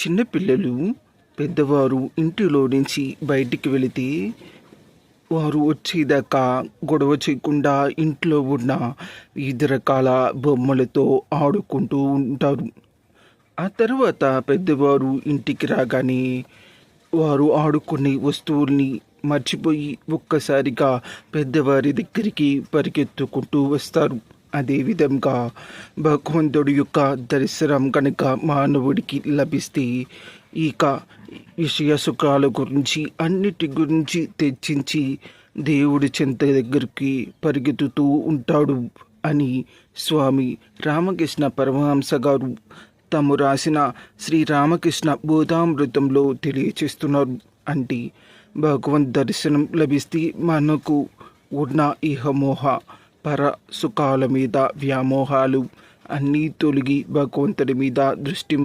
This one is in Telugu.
చిన్నపిల్లలు పెద్దవారు ఇంటిలో నుంచి బయటికి వెళితే వారు వచ్చేదాకా గొడవ చేయకుండా ఇంట్లో ఉన్న వివిధ రకాల బొమ్మలతో ఆడుకుంటూ ఉంటారు. ఆ తర్వాత పెద్దవారు ఇంటికి రాగానే వారు ఆడుకునే వస్తువుల్ని మర్చిపోయి ఒక్కసారిగా పెద్దవారి దగ్గరికి పరిగెత్తుకుంటూ వస్తారు. అదేవిధంగా భగవంతుడి యొక్క దర్శనం కనుక మానవుడికి లభిస్తే ఇక విషయ సుఖాల గురించి అన్నిటి గురించి తెచ్చించి దేవుడి చెంత దగ్గరికి పరిగెత్తుతూ ఉంటాడు అని స్వామి రామకృష్ణ పరమహంస గారు తాము రాసిన శ్రీరామకృష్ణ బోధామృతంలో తెలియచేస్తున్నారు. అంటే భగవంత్ దర్శనం లభిస్తే మనకు ఉన్న ఇహమోహ పర సుఖాల మీద వ్యామోహాలు అన్నీ తొలగి భగవంతుడి మీద దృష్టి